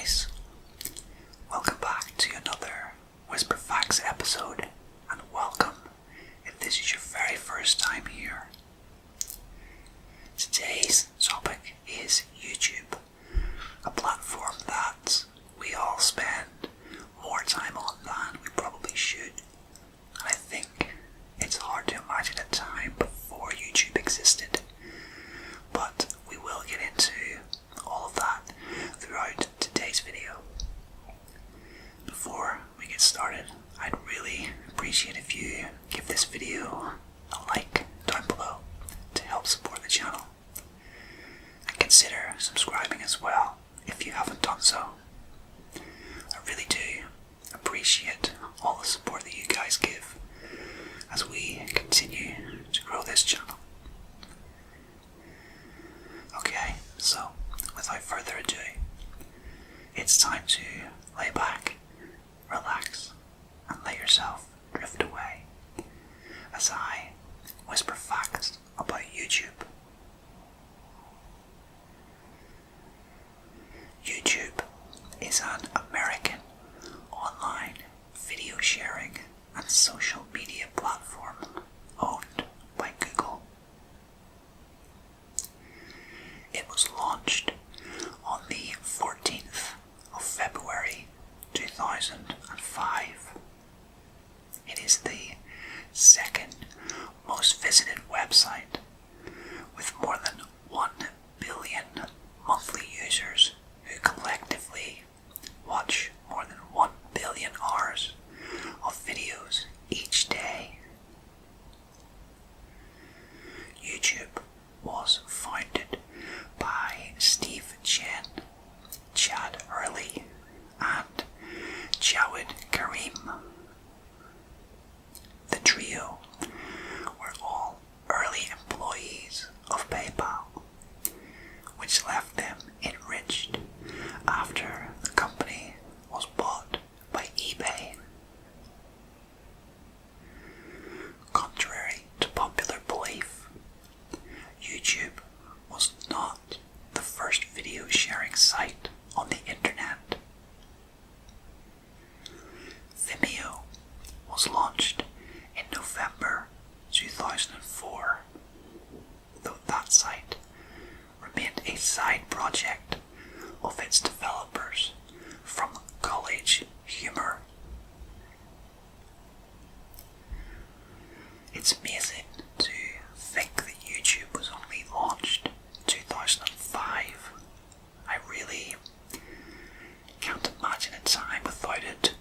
guys, welcome back to another Whisper Facts episode, and welcome if this is your very first time here. Today's topic is YouTube, a platform that we all spend more time on than we probably should. And I think it's hard to imagine a time before YouTube existed, but we will get into all of that throughout today's video. Before we get started, I'd really appreciate if you give this video a like down below to help support the channel, and consider subscribing as well if you haven't done so. I really do appreciate all the support that you guys give as we continue to grow this channel. Okay, so without further ado, it's time to lay back, relax, and let yourself drift away as I whisper facts about YouTube. YouTube is an American online video sharing and social media platform owned by Google. It was launched on the 14th of February 2005. It is the second most visited website, with more than 1 billion monthly users who collectively watch more than 1 billion hours of videos each day. YouTube was founded by Steve Chen, Chad Hurley, and Jawed Karim. The trio were all early employees of PayPal, which left them enriched after the company was bought by eBay. Contrary to popular belief, YouTube was not the first video sharing site on the internet. Vimeo was launched in November 2004, though that site remained a side project of its developers from College Humor. It's amazing to think that YouTube was only launched in 2005. I really can't imagine a time without it,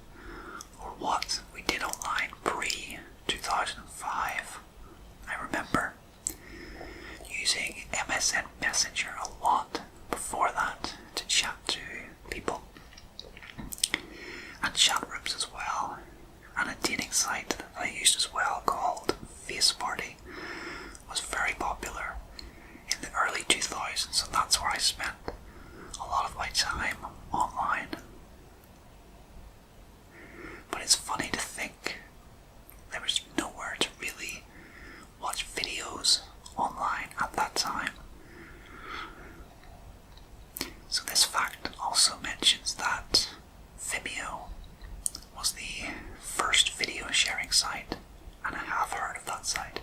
or what we did online pre-2005. I remember using MSN Messenger a lot before that to chat to people, and chat rooms as well, and a dating site that I used as well called Face Party was very popular in the early 2000s, and that's where I spent a lot of my time online. But it's funny to think there was nowhere to really watch videos online at that time. So this fact also mentions that Vimeo was the first video sharing site, and I have heard of that site,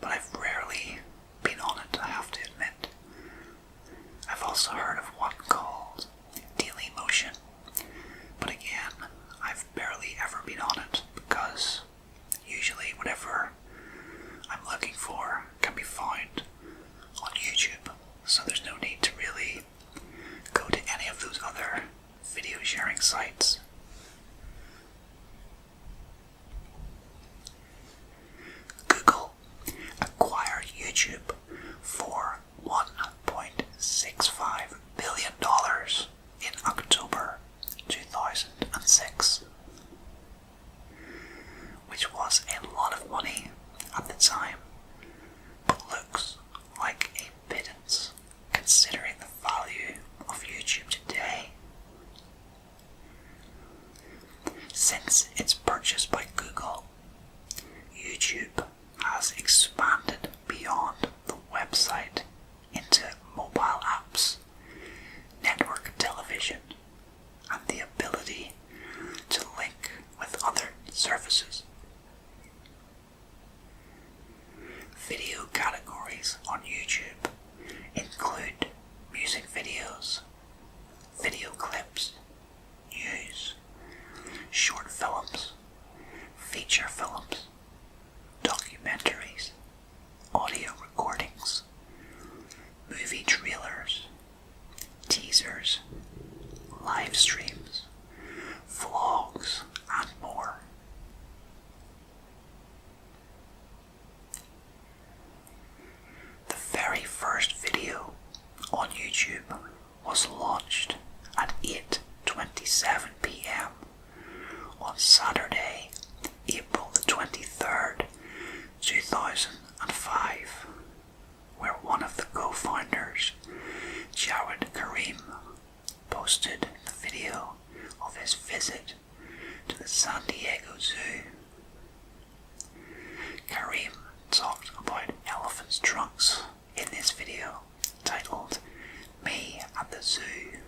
but I've rarely been on it, I have to admit. I've also heard of one called Dailymotion, but again, I've barely ever been on it because usually whatever I'm looking for can be found on YouTube, so there's no need to really go to any of those other video sharing sites. Google acquired YouTube for $1.65 billion in October 2006, which was a lot of money at the time, but looks like a pittance considering the value of YouTube today. Since its purchase by Google, YouTube has expanded beyond the website into mobile apps, network television, categories on YouTube include music videos, video clips, news, short films, feature films, documentaries, audio recordings, movie trailers, teasers, live streams, vlogs, and more. The very first video on YouTube was launched at 8:27 p.m. on Saturday, April the 23rd, 2005, where one of the co-founders, Jared Karim, posted the video of his visit to the San Diego Zoo. Karim talked about elephants' trunks in this video, titled "Me at the Zoo."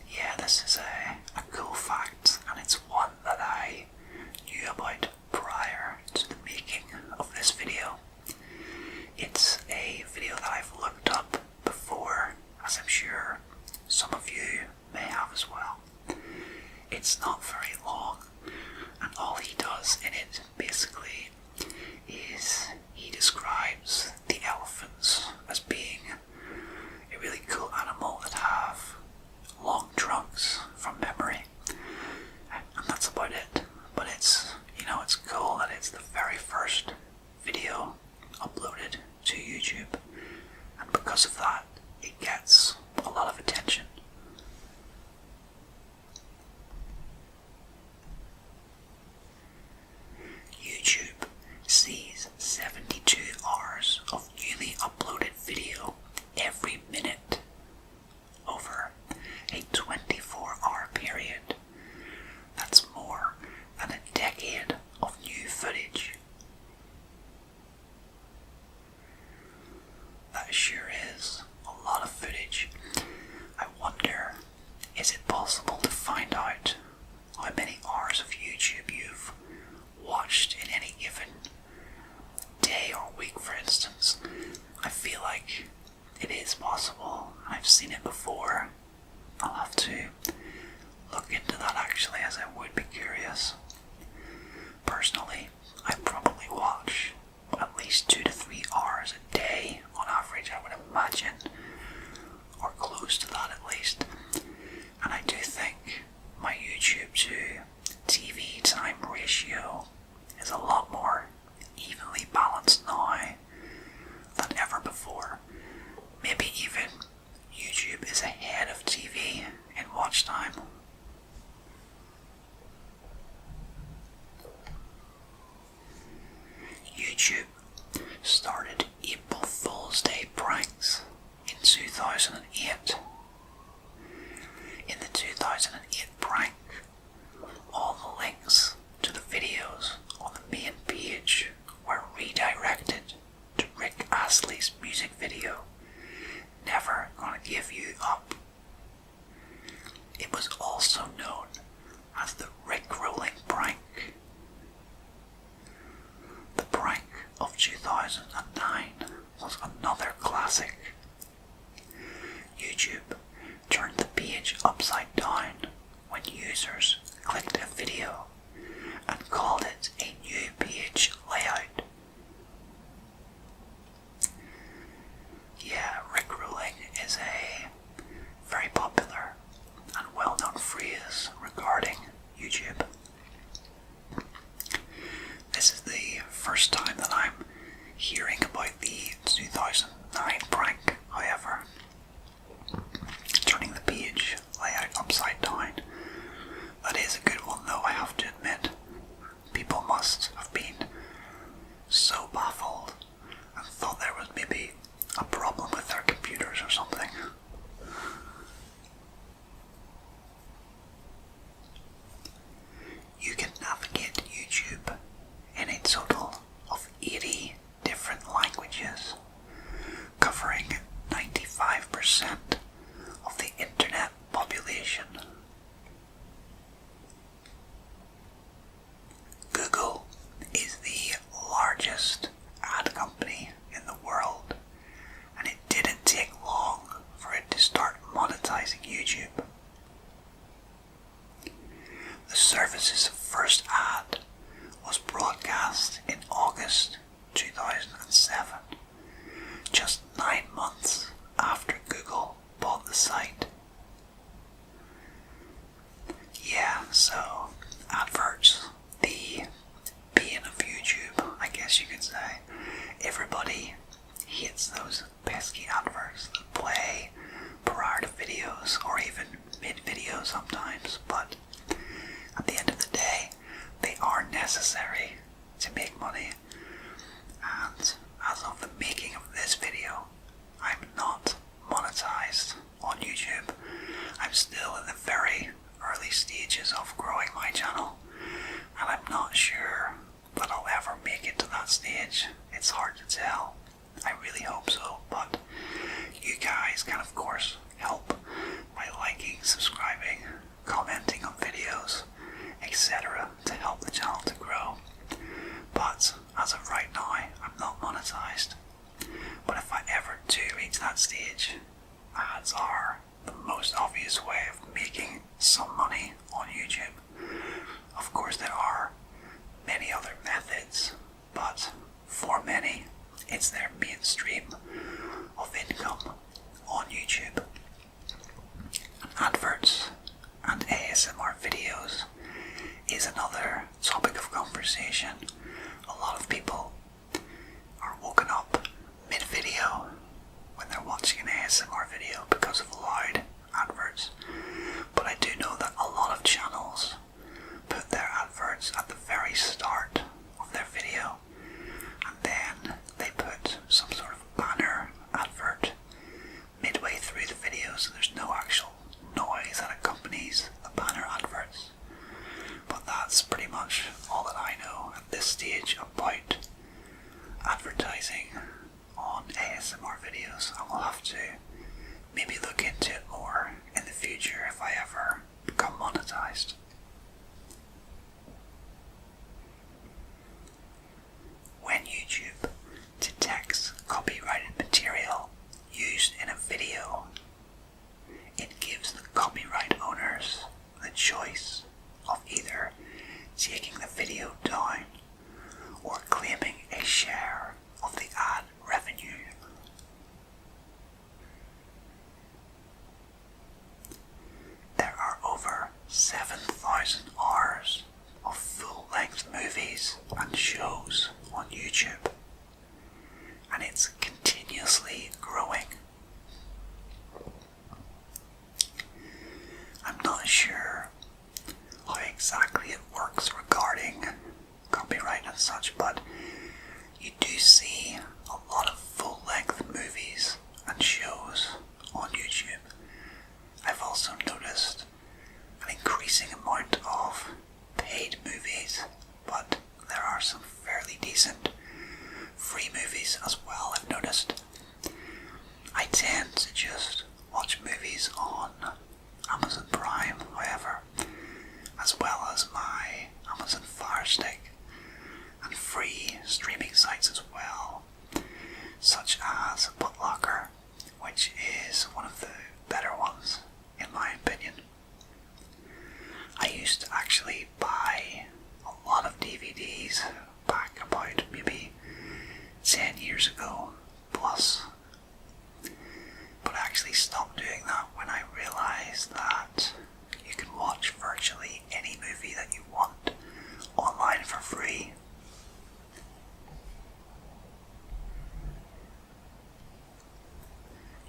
Yeah, this is a cool fact, and it's one that I knew about prior to the making of this video. It's a video that I've looked up before, as I'm sure some of you may have as well. It's not very long, and all he does in it basically is he describes the elephants as being a really cool animal that have long trunks from memory, and that's about it. But it's, it's cool that it's the very first video uploaded to YouTube, and because of that, it gets a lot of attention. YouTube sees 72 hours of newly uploaded video every minute over a 24-hour period. That's more than a decade of new footage. That sure is a lot of footage. I wonder, is it possible to find out how many hours of YouTube you've watched in any given day or week, for instance? I feel like it is possible. I've seen it before. I'll have to look into that actually, as I would be curious. Personally, I probably watch at least 2 to 3 hours a day on average, I would imagine, or close to that at least. And I do think my YouTube to TV time ratio is a lot more evenly balanced now than ever before. Maybe even YouTube is ahead of TV in watch time. YouTube started April Fool's Day pranks in 2008. In the 2008 prank, all the links to the videos on the main page were redirected to Rick Astley's music video, "Never Gonna Give You Up." It was also known as the Rick-rolling prank. The prank of 2009 was another classic. YouTube turned the page upside down when users clicked a video and called it a new page layout. Yeah, Rickrolling is a very popular and well-known phrase regarding YouTube. This is the first time that I'm hearing about the 2009 prank, however. Turning the page layout upside down. That is a good one though, I have to admit. People must have been so baffled and thought there was maybe a problem with their computers or something. You can navigate YouTube in a total of 80 different languages, covering 95% of the internet population. Google to make money, and as of the making of this video, I'm not monetized on YouTube. I'm still in the very early stages of growing my channel, and I'm not sure that I'll ever make it to that stage. It's hard to tell. I really hope so, but you guys can of course help by liking, subscribing, commenting on videos, etc. to help the channel to grow. But as of right now, I'm not monetized. But if I ever do reach that stage, ads are the most obvious way of making some money on YouTube. Of course there are many other methods, but for many, it's their mainstream of income on YouTube. Adverts and ASMR videos is another topic of conversation. A lot of people are woken up mid-video when they're watching an ASMR video because of loud adverts. But I do know that a lot of channels put their adverts at the very start of their video, and then they put some sort of banner advert midway through the video, so there's no actual noise that accompanies the banner adverts. But that's pretty much all that I know at this stage about advertising on ASMR videos. I will have to maybe look into it more in the future if I ever become monetized. When YouTube detects copyrighted material used in a video, it gives the copyright owners the choice of either taking the video down or claiming a share of the ad revenue. There are over 7,000 hours of full-length movies and shows on YouTube, and it's continuously growing. I'm not sure how exactly it works regarding copyright and such, but you do see a lot of full-length movies and shows on YouTube. I've also noticed an increasing amount of paid movies, but there are some fairly decent free movies as well, I've noticed. I tend to just watch movies on Amazon Prime, however, as well as my Amazon Fire Stick, and free streaming sites as well, such as BootLocker, which is one of the better ones in my opinion. I used to actually buy a lot of DVDs back about maybe 10 years ago plus, but I actually stopped doing that when I realised that you can watch virtually any movie that you want online for free.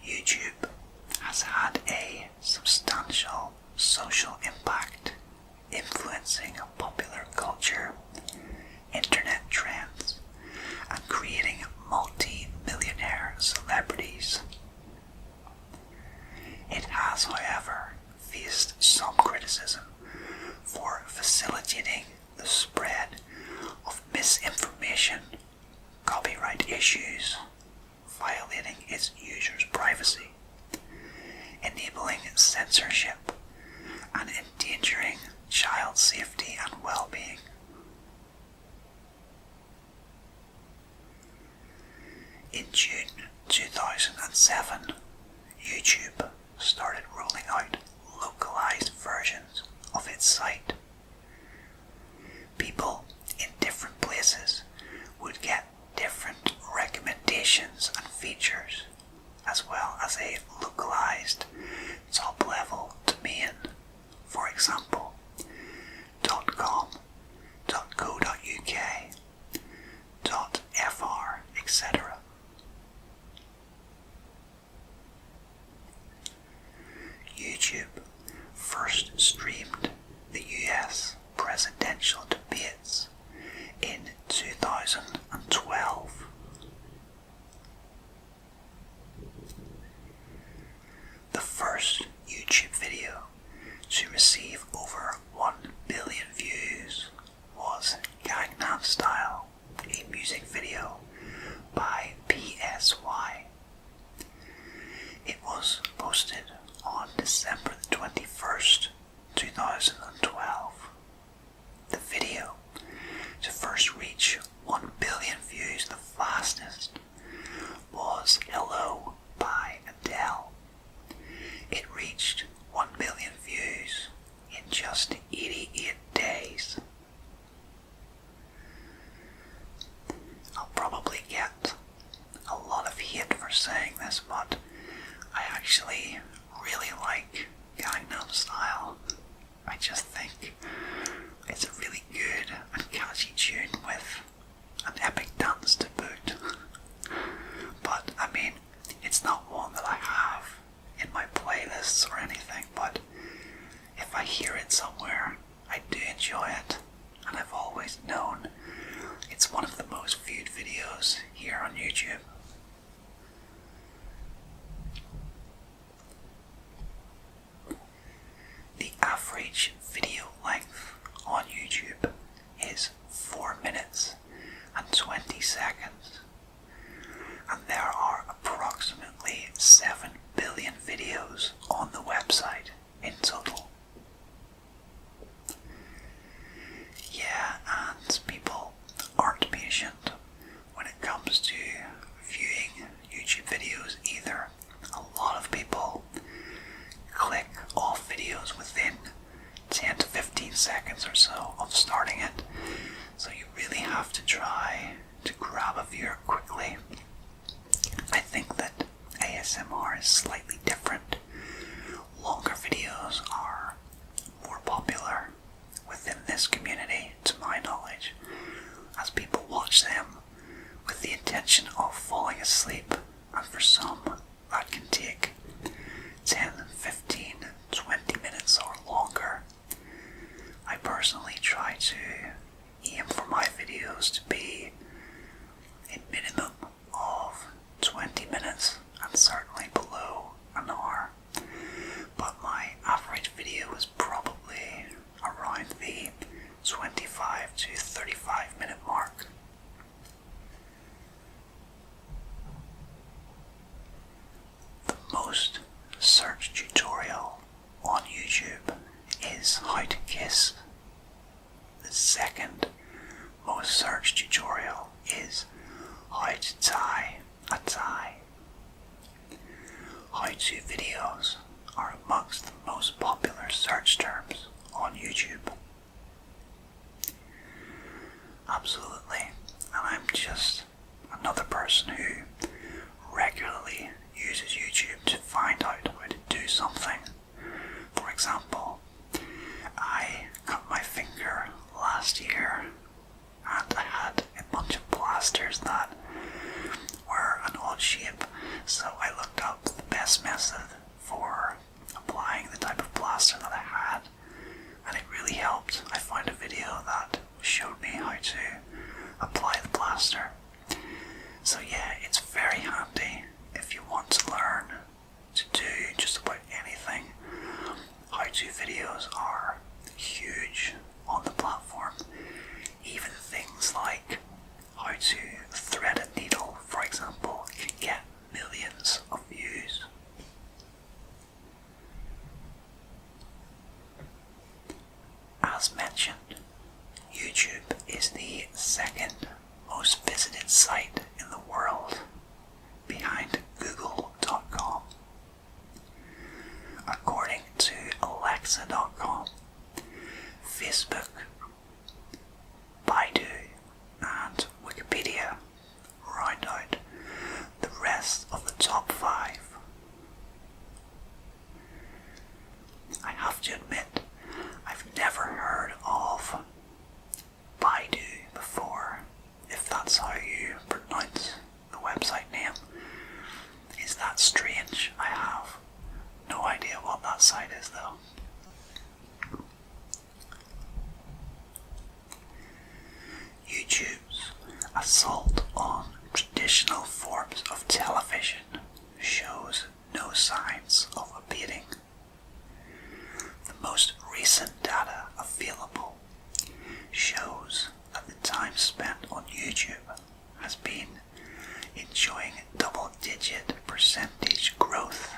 YouTube has had a substantial social impact, influencing popular culture, internet trends, and creating multi-millionaire celebrities. It has, however, faced some criticism for facilitating the spread of misinformation, copyright issues, violating its users' privacy, enabling censorship, and endangering child safety and well-being. In June 2007, YouTube started rolling out localized versions of its site. People in different places would get different recommendations and features, as well as a localized top-level domain, for example, .com, .co.uk, .fr, etc. YouTube first streamed the US presidential debates first reach 1 billion views the fastest was Hello by Adele. It reached 1 billion views in just 88 days. I'll probably get a lot of hate for saying this, but I actually really like Gangnam Style. I just think it's a really good and catchy tune with an epic dance to boot. But I mean, it's not one that I have in my playlists or anything, but if I hear it somewhere, I do enjoy it, and I've always known it's one of the most viewed videos here on YouTube. The average video length on YouTube is 4 minutes and 20 seconds, and there are approximately 7 billion videos on the website in total. Yeah, and people aren't patient when it comes to viewing YouTube videos either. A lot of people click off videos within 10 to 15 seconds or so of starting it, so you really have to try to grab a viewer quickly. I think that ASMR is slightly different. Longer videos are more popular within this community, to my knowledge, as people watch them with the intention of falling asleep, and for some that can take 10, 15, 20 minutes or longer. I personally try to aim for my videos to be a minimum of 20 minutes and certainly below an hour, but my average video is probably around the 25 to 35 minute mark. The most searched tutorial on YouTube is how to kiss. The second most searched tutorial is how to tie a tie. How-to videos are amongst the most popular search terms on YouTube. Absolutely, and I'm just another person who regularly uses YouTube to find out how to do something. For example, I cut my finger last year and I had a bunch of plasters that were an odd shape, so I looked up the best method for applying the type of plaster that I had, and it really helped. I found a video that showed me how to apply the plaster. So yeah, it's very handy if you want to learn to do just about anything. How-to videos are huge on the platform. Even things like how to thread a needle, for example, can get millions of views. As mentioned, YouTube is the second most visited site in the world, behind Google.com. According to Alexa.com, Facebook, Baidu, and Wikipedia round out the rest of the top 5. I have to admit, I've never heard of Baidu before, if that's how you pronounce the website name. Is that strange? I have no idea what that site is though. YouTube's assault on traditional forms of television shows no signs of abating. The most recent data available shows that the time spent on YouTube has been enjoying double-digit percentage growth.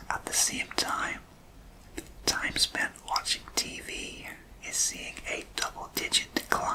At the same time, time spent watching TV is seeing a double-digit decline.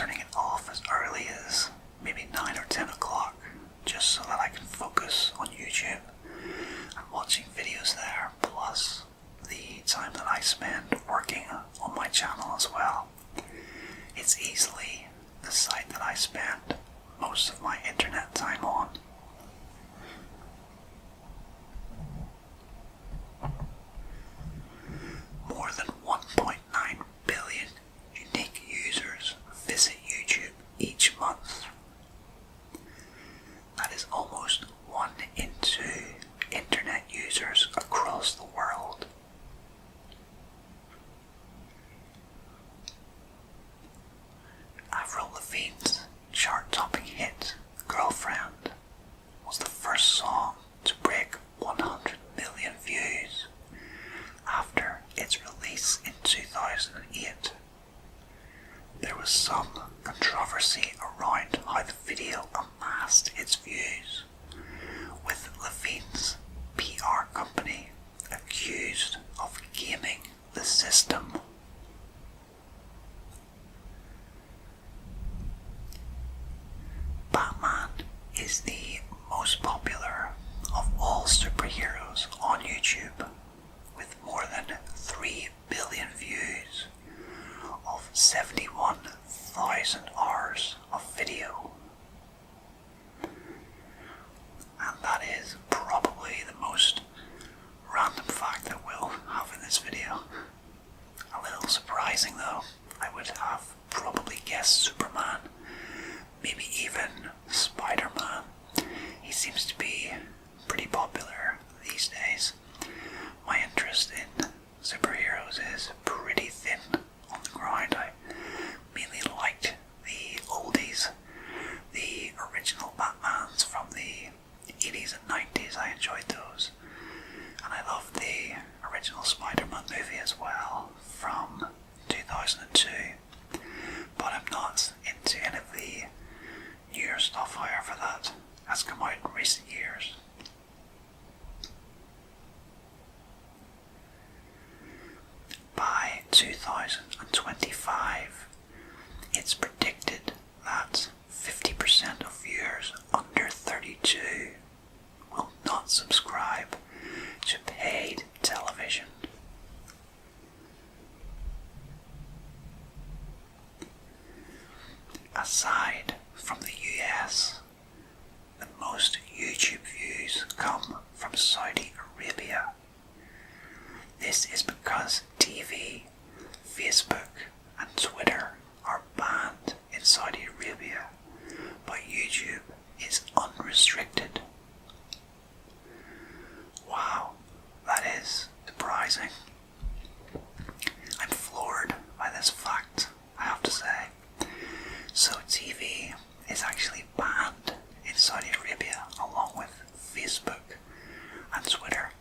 turning it off as early as maybe 9 or 10 o'clock, just so that I can focus on YouTube and watching videos there, plus the time that I spend working on my channel as well. It's easily the site that I spend most of my internet time on. More than 1.9 billion unique users visit YouTube each month. That is almost 1 in 2 internet users across the world. Avril Lavigne's chart-topping hit, Girlfriend, was the first song to break 100 million views after its release in 2008. There was some controversy around how the video amassed its views, with Lavigne's PR company accused of gaming the system. Batman is the most popular of all superheroes on YouTube, with more than 3 billion views of 71,000 hours of video. And that is probably the most random fact that we'll have in this video. A little surprising though. I would have probably guessed Superman, maybe even Spider-Man. He seems to be pretty popular these days. My interest in superheroes is pretty thin on the ground. I mainly liked the oldies, the original Batmans from the 80s and 90s. I enjoyed those. And I loved the original Spider-Man movie as well from 2002. But I'm not into any of the newer stuff, however, that has come out in recent years. By 2025, it's predicted that 50% of viewers under 32 will not subscribe to paid television. Aside from the US, the most YouTube views come from Saudi Arabia. This is because TV, Facebook and Twitter are banned in Saudi Arabia, but YouTube is unrestricted. Wow, that is surprising. I'm floored by this fact, I have to say. So TV is actually banned in Saudi Arabia along with Facebook and Twitter.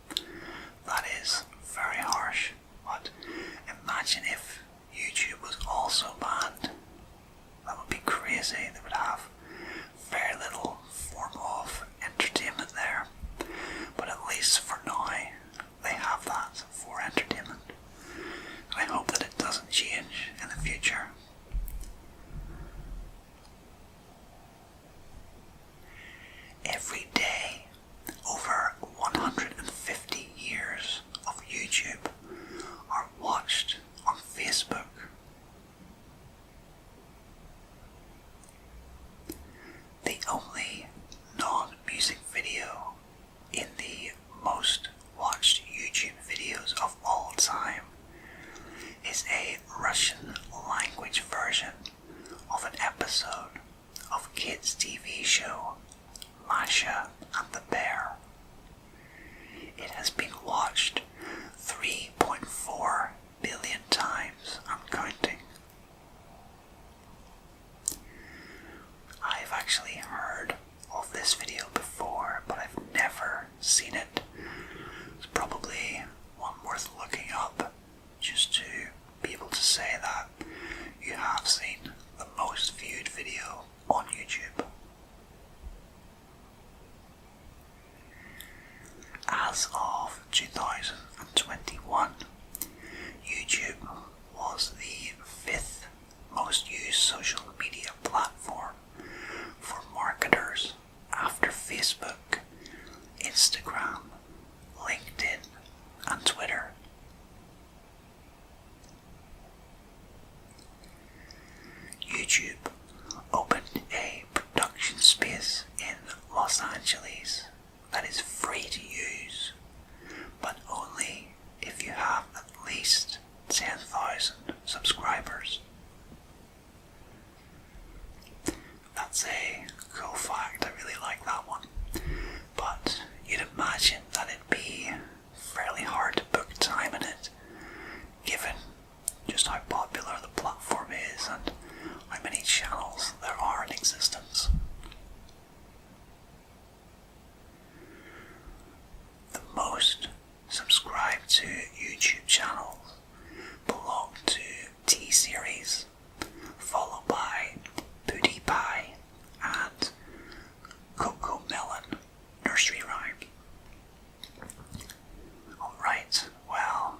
That is very harsh, but imagine if YouTube was also banned. That would be crazy. They would have very little form of entertainment there. But at least for now, they have that for entertainment. And I hope that it doesn't change in the future. Every day, over 150 years of YouTube are watched on Facebook. The only non-music video in the most watched YouTube videos of all time is a Russian language version of an episode of kids' TV show Masha and the Bear. It has been watched 3.4 billion times and counting. I've actually heard of this video before, but I've never seen it. It's probably one worth looking up, just to be able to say that you have seen the most viewed video on YouTube. As of 2021, YouTube was the 5th most used social media that is free to use, but only if you have at least 10,000 subscribers. That's a cool fact, I really like that one. But you'd imagine that it'd be fairly hard to book time in it, given just how popular the platform is and how many channels there are in existence. The most subscribed to YouTube channels belong to T-Series, followed by PewDiePie and Coco Melon Nursery Rhyme. Alright, well,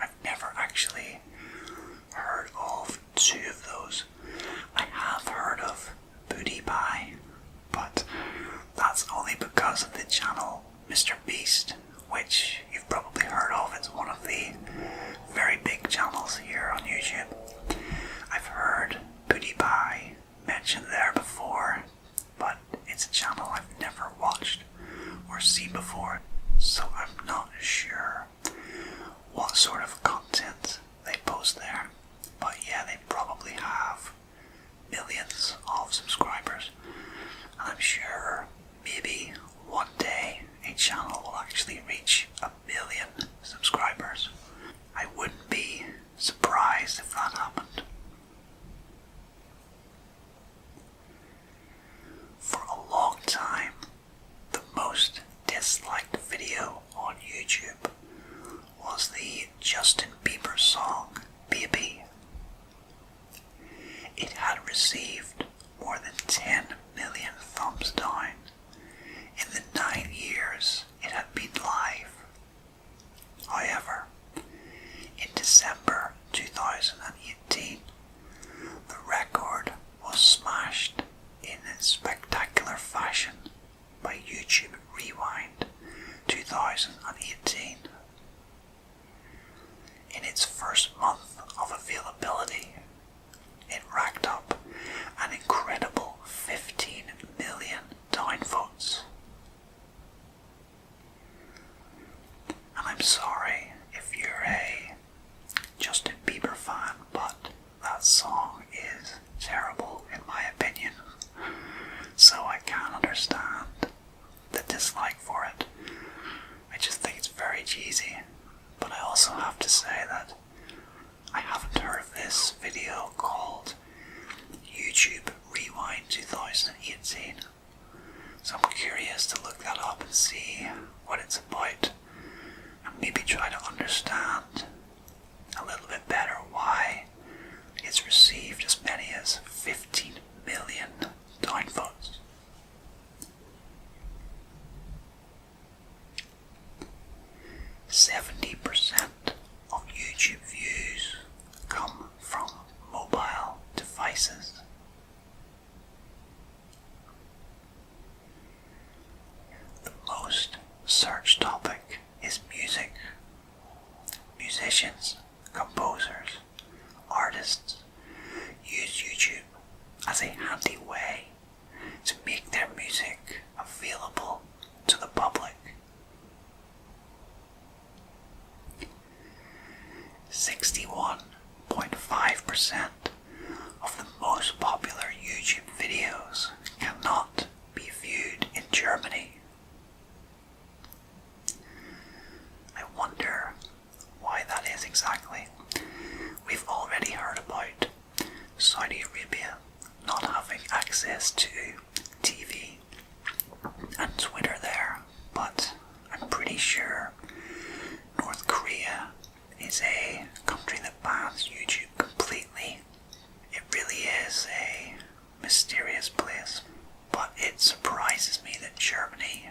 I've never actually heard of two of those. I have heard of PewDiePie, but that's only because of the channel Mr. Beast, which you've probably heard of. It's one of the very big channels here on YouTube. I've heard PewDiePie mentioned there before, but it's a channel I've never watched or seen before, so I'm not sure what sort of content they post there. But yeah, they probably have millions of subscribers, and I'm sure maybe one day a channel will actually reach 1 million subscribers. I wouldn't be surprised if that happened. For a long time, the most disliked video on YouTube was the Justin Bieber song, Baby. It had received more than 10 million thumbs down in the 9 years it had been live. However, in December 2018, the record was smashed in spectacular fashion by YouTube Rewind 2018. In its first month of availability, it racked up an incredible 15 million downvotes. And I'm sorry if you're a Justin Bieber fan, but that song is terrible in my opinion. So I can understand the dislike for it. I just think it's very cheesy. But I also have to say that I haven't heard of this video called YouTube Rewind 2018. So I'm curious to look that up and see what it's about, and maybe try to understand a little bit better why it's received as many as 15 million downvotes. %70 of YouTube views come from mobile devices. The most searched topic is music. Musicians, composers, artists use YouTube as a handy way to make their music available to the public. 61.5% of the most popular YouTube videos cannot be viewed in Germany. I wonder why that is exactly. We've already heard about Saudi Arabia not having access to TV and Twitter there, but I'm pretty sure North Korea is a country that bans YouTube completely. It really is a mysterious place, but it surprises me that Germany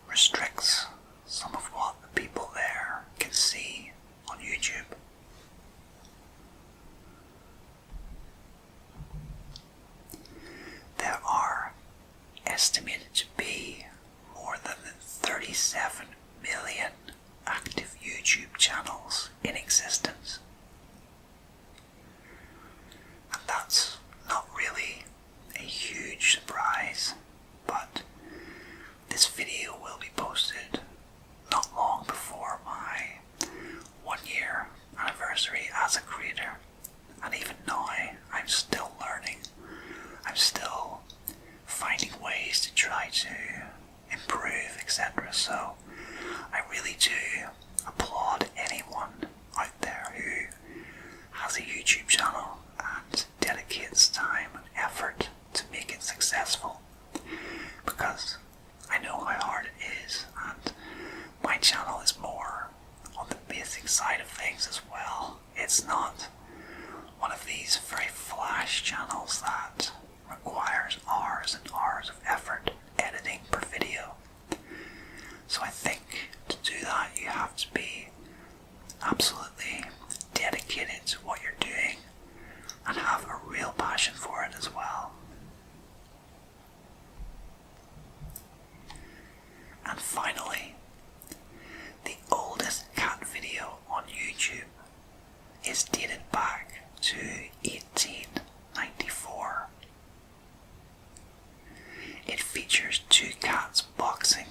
restricts some of what the people there can see on YouTube. There are So I really do applaud anyone out there who has a YouTube channel and dedicates time and effort to make it successful, because I know how hard it is, and my channel is more on the basic side of things as well. It's not one of these very flash channels that requires hours and hours of effort editing per video. So I think to do that you have to be absolutely dedicated to what you're doing and have a real passion for it as well. And finally, the oldest cat video on YouTube is dated back to 1894. It features two cats boxing,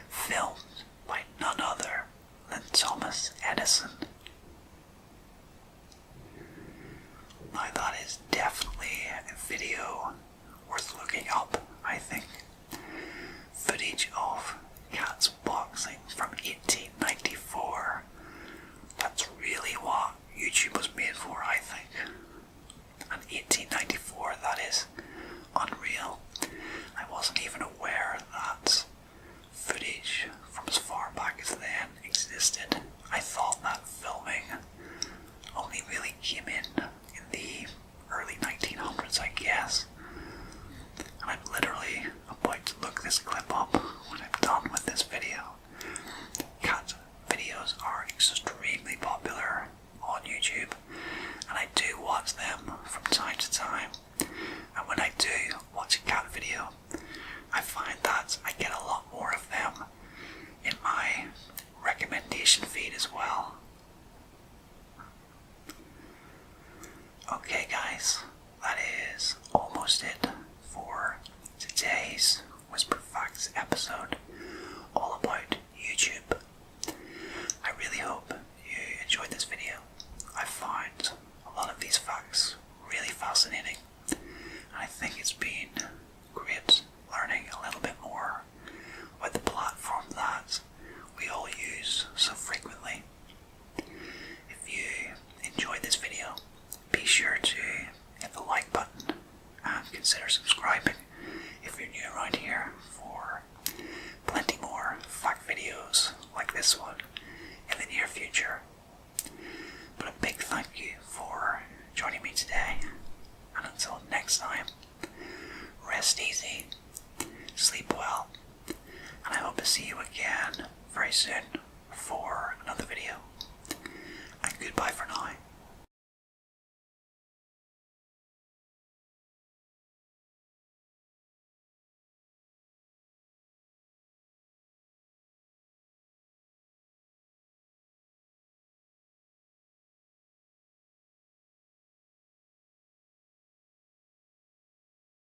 filmed by none other than Thomas Edison. Now that is definitely a video worth looking up, I think. Footage of cats boxing from 1894. That's really what YouTube was made for, I think. And 1894, that is unreal. I wasn't even aware that footage from as far back as then existed. I thought that filming only really came in the early 1900s, I guess. And I'm literally about to look this clip up when I'm done with this video. Cat videos are extremely popular on YouTube, and I do watch them from time to time. And when I do watch a cat video, I find that I get a lot more of them in my recommendation feed as well. Okay guys, that is almost it for today's Whisper Facts episode, all about YouTube. I really hope you enjoyed this video. I found a lot of these facts really fascinating, and I think it's been great learning a little bit more about the platform that we all use so frequently. If you enjoyed this video, be sure to hit the like button and consider subscribing if you're new around here for plenty more fact videos like this one in the near future. But a big thank you for joining me today, and until next time, rest easy, sleep well, and I hope to see you again very soon for another video. And goodbye for now.